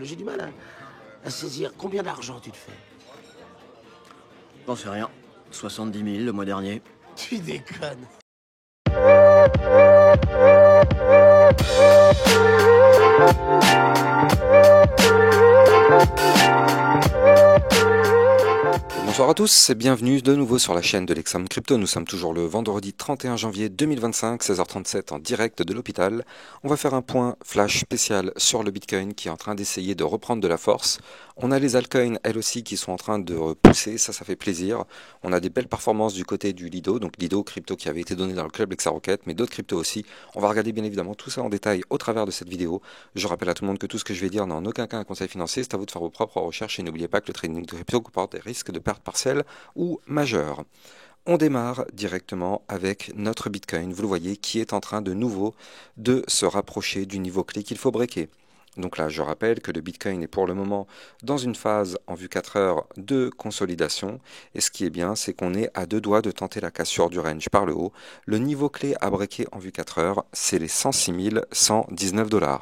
J'ai du mal à saisir. Combien d'argent tu te fais? J'en sais rien. 70 000 le mois dernier. Tu déconnes. Bonsoir à tous et bienvenue de nouveau sur la chaîne de l'Exam Crypto. Nous sommes toujours le vendredi 31 janvier 2025, 16h37 en direct de l'hôpital. On va faire un point flash spécial sur le Bitcoin qui est en train d'essayer de reprendre de la force. On a les altcoins, elles aussi, qui sont en train de pousser, ça fait plaisir. On a des belles performances du côté du Lido, donc Lido crypto qui avait été donné dans le club XRocket, mais d'autres cryptos aussi. On va regarder bien évidemment tout ça en détail au travers de cette vidéo. Je rappelle à tout le monde que tout ce que je vais dire n'a en aucun cas un conseil financier, c'est à vous de faire vos propres recherches et n'oubliez pas que le trading de crypto comporte des risques de perte partielle ou majeure. On démarre directement avec notre Bitcoin, vous le voyez, qui est en train de nouveau de se rapprocher du niveau clé qu'il faut breaker. Donc là, je rappelle que le Bitcoin est pour le moment dans une phase en vue 4 heures de consolidation. Et ce qui est bien, c'est qu'on est à deux doigts de tenter la cassure du range par le haut. Le niveau clé à breaker en vue 4 heures, c'est les 106 119 $.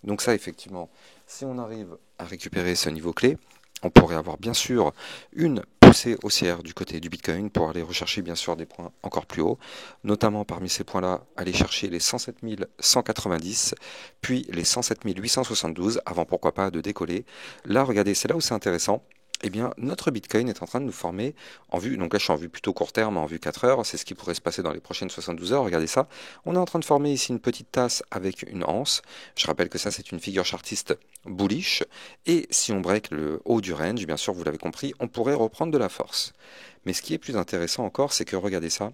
Donc ça, effectivement, si on arrive à récupérer ce niveau clé, on pourrait avoir bien sûr une poussée haussière du côté du Bitcoin pour aller rechercher bien sûr des points encore plus hauts, notamment parmi ces points-là, aller chercher les 107 190, puis les 107 872, avant pourquoi pas de décoller. Là, regardez, c'est là où c'est intéressant. Eh bien, notre Bitcoin est en train de nous former en vue, donc là je suis en vue plutôt court terme, en vue 4 heures, c'est ce qui pourrait se passer dans les prochaines 72 heures, regardez ça. On est en train de former ici une petite tasse avec une anse. Je rappelle que ça c'est une figure chartiste bullish, et si on break le haut du range, bien sûr vous l'avez compris, on pourrait reprendre de la force. Mais ce qui est plus intéressant encore, c'est que regardez ça,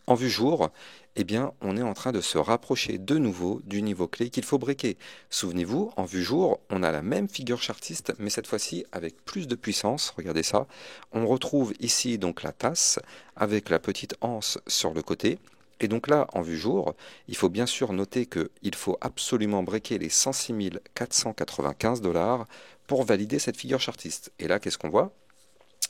en vue jour, eh bien, on est en train de se rapprocher de nouveau du niveau clé qu'il faut breaker. Souvenez-vous, en vue jour, on a la même figure chartiste, mais cette fois-ci avec plus de puissance. Regardez ça. On retrouve ici donc la tasse avec la petite anse sur le côté. Et donc là, en vue jour, il faut bien sûr noter qu'il faut absolument breaker les 106 495 $ pour valider cette figure chartiste. Et là, qu'est-ce qu'on voit ?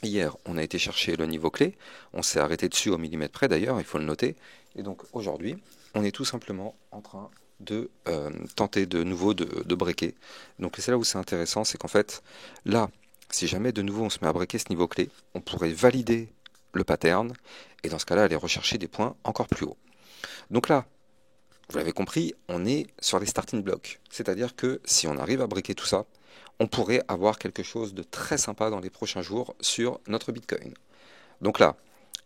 Hier, on a été chercher le niveau clé, on s'est arrêté dessus au millimètre près d'ailleurs, il faut le noter. Et donc aujourd'hui, on est tout simplement en train de tenter de nouveau de breaker. Donc c'est là où c'est intéressant, c'est qu'en fait, là, si jamais de nouveau on se met à breaker ce niveau clé, on pourrait valider le pattern et dans ce cas-là, aller rechercher des points encore plus hauts. Donc là, vous l'avez compris, on est sur les starting blocks. C'est-à-dire que si on arrive à breaker tout ça, on pourrait avoir quelque chose de très sympa dans les prochains jours sur notre Bitcoin. Donc là,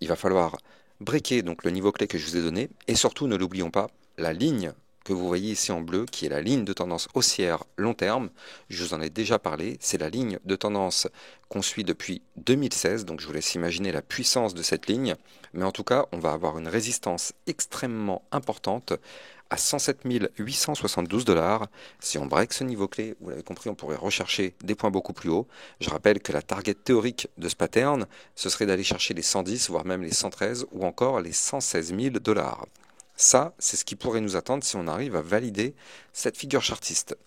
il va falloir breaker donc le niveau clé que je vous ai donné, et surtout, ne l'oublions pas, la ligne que vous voyez ici en bleu, qui est la ligne de tendance haussière long terme, je vous en ai déjà parlé, c'est la ligne de tendance qu'on suit depuis 2016, donc je vous laisse imaginer la puissance de cette ligne, mais en tout cas, on va avoir une résistance extrêmement importante à 107 872 $. Si on break ce niveau clé, vous l'avez compris, on pourrait rechercher des points beaucoup plus hauts. Je rappelle que la target théorique de ce pattern, ce serait d'aller chercher les 110, voire même les 113, ou encore les 116 000 $. Ça, c'est ce qui pourrait nous attendre si on arrive à valider cette figure chartiste.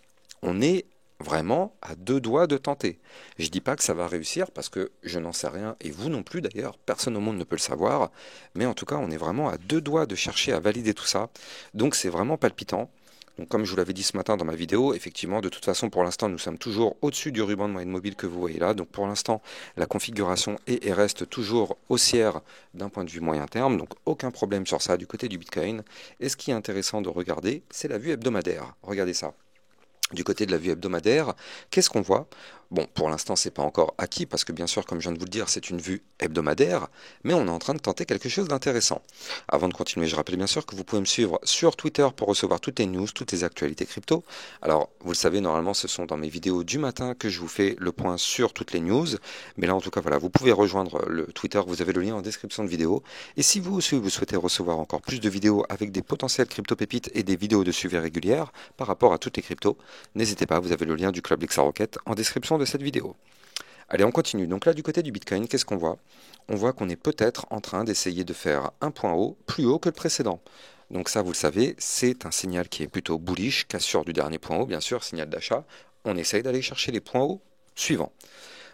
On est vraiment à deux doigts de tenter. Je ne dis pas que ça va réussir parce que je n'en sais rien et vous non plus d'ailleurs, personne au monde ne peut le savoir, mais en tout cas on est vraiment à deux doigts de chercher à valider tout ça, donc c'est vraiment palpitant. Donc comme je vous l'avais dit ce matin dans ma vidéo, effectivement de toute façon pour l'instant nous sommes toujours au-dessus du ruban de moyenne mobile que vous voyez là, donc pour l'instant la configuration est et reste toujours haussière d'un point de vue moyen terme, donc aucun problème sur ça du côté du Bitcoin. Et ce qui est intéressant de regarder, c'est la vue hebdomadaire. Regardez ça. Du côté de la vue hebdomadaire, qu'est-ce qu'on voit? Bon, pour l'instant, c'est pas encore acquis parce que bien sûr, comme je viens de vous le dire, c'est une vue hebdomadaire, mais on est en train de tenter quelque chose d'intéressant. Avant de continuer, je rappelle bien sûr que vous pouvez me suivre sur Twitter pour recevoir toutes les news, toutes les actualités crypto. Alors, vous le savez, normalement, ce sont dans mes vidéos du matin que je vous fais le point sur toutes les news, mais là, en tout cas, voilà, vous pouvez rejoindre le Twitter, vous avez le lien en description de vidéo. Et si vous aussi, vous souhaitez recevoir encore plus de vidéos avec des potentielles crypto pépites et des vidéos de suivi régulières par rapport à toutes les cryptos, n'hésitez pas, vous avez le lien du club XRocket en description de cette vidéo. Allez, on continue. Donc là, du côté du Bitcoin, qu'est-ce qu'on voit? On voit qu'on est peut-être en train d'essayer de faire un point haut plus haut que le précédent. Donc ça, vous le savez, c'est un signal qui est plutôt bullish, cassure du dernier point haut, bien sûr, signal d'achat. On essaye d'aller chercher les points hauts suivants.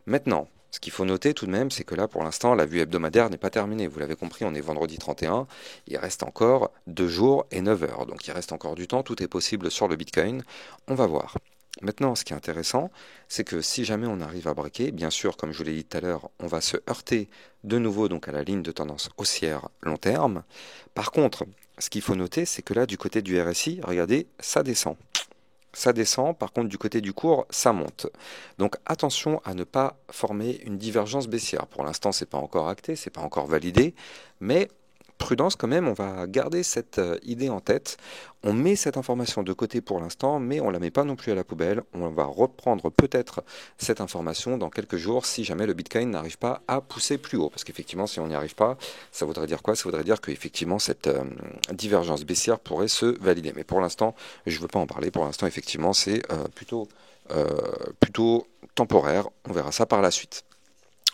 Maintenant, ce qu'il faut noter tout de même, c'est que là, pour l'instant, la vue hebdomadaire n'est pas terminée. Vous l'avez compris, on est vendredi 31. Il reste encore 2 jours et 9 heures. Donc il reste encore du temps. Tout est possible sur le Bitcoin. On va voir. Maintenant, ce qui est intéressant, c'est que si jamais on arrive à breaker, bien sûr, comme je vous l'ai dit tout à l'heure, on va se heurter de nouveau donc à la ligne de tendance haussière long terme. Par contre, ce qu'il faut noter, c'est que là, du côté du RSI, regardez, ça descend. Ça descend, par contre, du côté du cours, ça monte. Donc attention à ne pas former une divergence baissière. Pour l'instant, c'est pas encore acté, c'est pas encore validé, mais prudence quand même, on va garder cette idée en tête. On met cette information de côté pour l'instant, mais on ne la met pas non plus à la poubelle. On va reprendre peut-être cette information dans quelques jours si jamais le Bitcoin n'arrive pas à pousser plus haut. Parce qu'effectivement, si on n'y arrive pas, ça voudrait dire quoi? Ça voudrait dire qu'effectivement, cette divergence baissière pourrait se valider. Mais pour l'instant, je ne veux pas en parler. Pour l'instant, effectivement, c'est plutôt temporaire. On verra ça par la suite.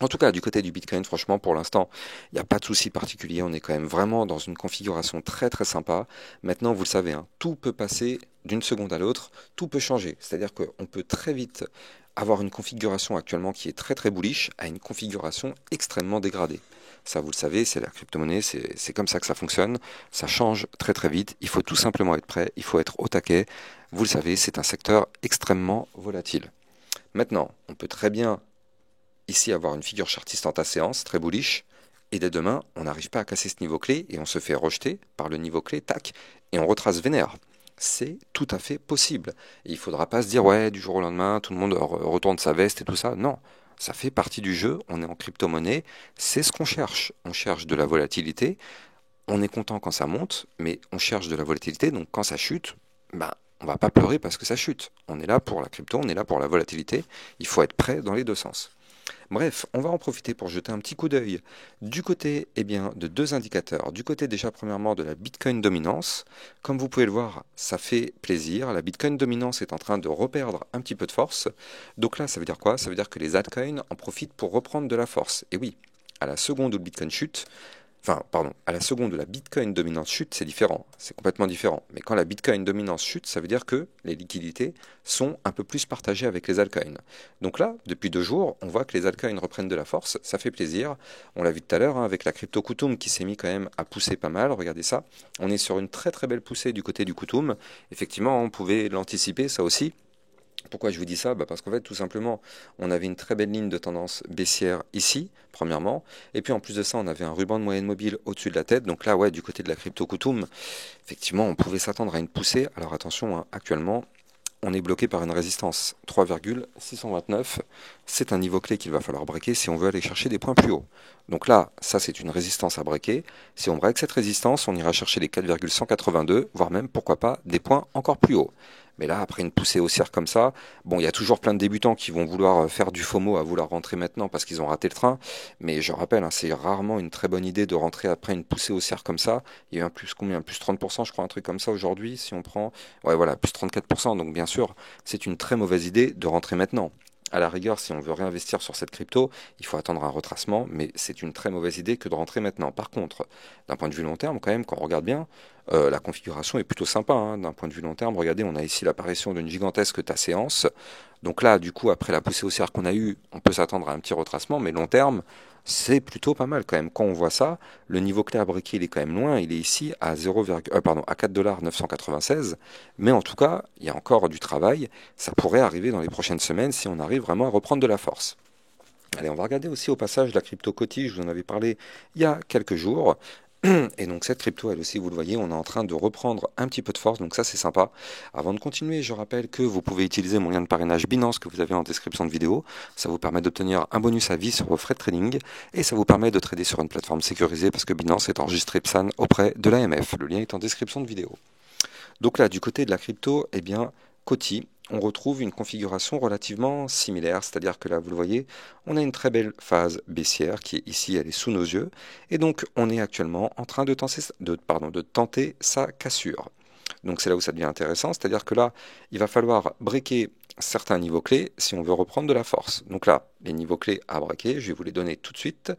En tout cas, du côté du Bitcoin, franchement, pour l'instant, il n'y a pas de souci particulier. On est quand même vraiment dans une configuration très très sympa. Maintenant, vous le savez, hein, tout peut passer d'une seconde à l'autre, tout peut changer. C'est-à-dire qu'on peut très vite avoir une configuration actuellement qui est très très bullish à une configuration extrêmement dégradée. Ça, vous le savez, c'est la crypto-monnaie, c'est comme ça que ça fonctionne. Ça change très très vite. Il faut tout simplement être prêt, il faut être au taquet. Vous le savez, c'est un secteur extrêmement volatile. Maintenant, on peut très bien ici avoir une figure chartiste en ta séance, très bullish, et dès demain, on n'arrive pas à casser ce niveau clé et on se fait rejeter par le niveau clé, tac, et on retrace vénère. C'est tout à fait possible. Et il ne faudra pas se dire, ouais, du jour au lendemain, tout le monde retourne sa veste et tout ça. Non, ça fait partie du jeu, on est en crypto-monnaie, c'est ce qu'on cherche. On cherche de la volatilité, on est content quand ça monte, mais on cherche de la volatilité, donc quand ça chute, ben, on va pas pleurer parce que ça chute. On est là pour la crypto, on est là pour la volatilité, il faut être prêt dans les deux sens. Bref, on va en profiter pour jeter un petit coup d'œil du côté de deux indicateurs. Du côté déjà premièrement de la Bitcoin dominance. Comme vous pouvez le voir, ça fait plaisir. La Bitcoin dominance est en train de reperdre un petit peu de force. Donc là, ça veut dire quoi? Ça veut dire que les altcoins en profitent pour reprendre de la force. Et oui, à la seconde où le Bitcoin chute, à la seconde où la Bitcoin dominance chute, c'est différent, c'est complètement différent. Mais quand la Bitcoin dominance chute, ça veut dire que les liquidités sont un peu plus partagées avec les altcoins. Donc là, depuis 2 jours, on voit que les altcoins reprennent de la force, ça fait plaisir. On l'a vu tout à l'heure, hein, avec la crypto Kutum qui s'est mis quand même à pousser pas mal, regardez ça. On est sur une très très belle poussée du côté du Kutum. Effectivement, on pouvait l'anticiper, ça aussi. Pourquoi je vous dis ça? Parce qu'en fait, tout simplement, on avait une très belle ligne de tendance baissière ici, premièrement, et puis en plus de ça, on avait un ruban de moyenne mobile au-dessus de la tête. Donc là, ouais, du côté de la crypto Kutum, effectivement, on pouvait s'attendre à une poussée. Alors attention, hein, actuellement, on est bloqué par une résistance 3,629. C'est un niveau clé qu'il va falloir breaker si on veut aller chercher des points plus hauts. Donc là, ça c'est une résistance à breaker. Si on break cette résistance, on ira chercher les 4,182, voire même, pourquoi pas, des points encore plus hauts. Mais là, après une poussée haussière comme ça, bon, il y a toujours plein de débutants qui vont vouloir faire du FOMO à vouloir rentrer maintenant parce qu'ils ont raté le train. Mais je rappelle, hein, c'est rarement une très bonne idée de rentrer après une poussée haussière comme ça. Il y a eu un plus combien? Plus 30%, je crois, un truc comme ça aujourd'hui, si on prend. Ouais, voilà, plus 34%. Donc bien sûr, c'est une très mauvaise idée de rentrer maintenant. À la rigueur, si on veut réinvestir sur cette crypto, il faut attendre un retracement, mais c'est une très mauvaise idée que de rentrer maintenant. Par contre, d'un point de vue long terme, quand même, quand on regarde bien, la configuration est plutôt sympa, hein. D'un point de vue long terme, regardez, on a ici l'apparition d'une gigantesque tas séance. Donc là, du coup, après la poussée haussière qu'on a eue, on peut s'attendre à un petit retracement, mais long terme, c'est plutôt pas mal quand même. Quand on voit ça, le niveau clé à breaker, il est quand même loin. Il est ici à 4,996 $. Mais en tout cas, il y a encore du travail. Ça pourrait arriver dans les prochaines semaines si on arrive vraiment à reprendre de la force. Allez, on va regarder aussi au passage la crypto Coty. Je vous en avais parlé il y a quelques jours. Et donc cette crypto, elle aussi, vous le voyez, on est en train de reprendre un petit peu de force, donc ça c'est sympa. Avant de continuer, je rappelle que vous pouvez utiliser mon lien de parrainage Binance que vous avez en description de vidéo. Ça vous permet d'obtenir un bonus à vie sur vos frais de trading et ça vous permet de trader sur une plateforme sécurisée parce que Binance est enregistré PSAN auprès de l'AMF. Le lien est en description de vidéo. Donc là, du côté de la crypto, eh bien, Coty, on retrouve une configuration relativement similaire, c'est-à-dire que là, vous le voyez, on a une très belle phase baissière qui est ici, elle est sous nos yeux, et donc on est actuellement en train de tenter sa cassure. Donc c'est là où ça devient intéressant, c'est-à-dire que là, il va falloir breaker certains niveaux clés si on veut reprendre de la force. Donc là, les niveaux clés à breaker, je vais vous les donner tout de suite,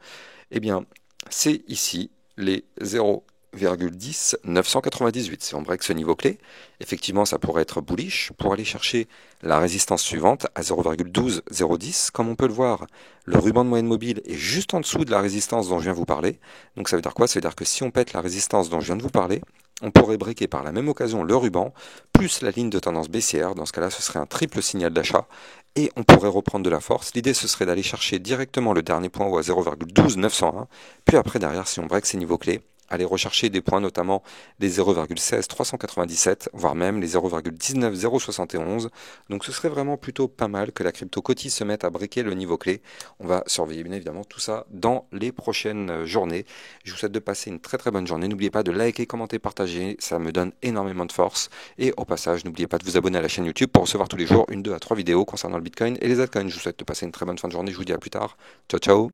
eh bien, c'est ici les 0 0,10 998. Si on break ce niveau clé, effectivement ça pourrait être bullish pour aller chercher la résistance suivante à 0,12 010. Comme on peut le voir, le ruban de moyenne mobile est juste en dessous de la résistance dont je viens de vous parler. Donc ça veut dire quoi? Ça veut dire que si on pète la résistance dont je viens de vous parler, on pourrait breaker par la même occasion le ruban, plus la ligne de tendance baissière. Dans ce cas-là, ce serait un triple signal d'achat et on pourrait reprendre de la force. L'idée, ce serait d'aller chercher directement le dernier point haut à 0,12 901. Puis après, derrière, si on break ces niveaux clés, aller rechercher des points, notamment les 0,16 397, voire même les 0,19 071. Donc ce serait vraiment plutôt pas mal que la crypto cotise se mette à breaker le niveau clé. On va surveiller bien évidemment tout ça dans les prochaines journées. Je vous souhaite de passer une très très bonne journée. N'oubliez pas de liker, commenter, partager, ça me donne énormément de force. Et au passage, n'oubliez pas de vous abonner à la chaîne YouTube pour recevoir tous les jours 1, 2 à 3 vidéos concernant le Bitcoin et les altcoins. Je vous souhaite de passer une très bonne fin de journée. Je vous dis à plus tard. Ciao ciao.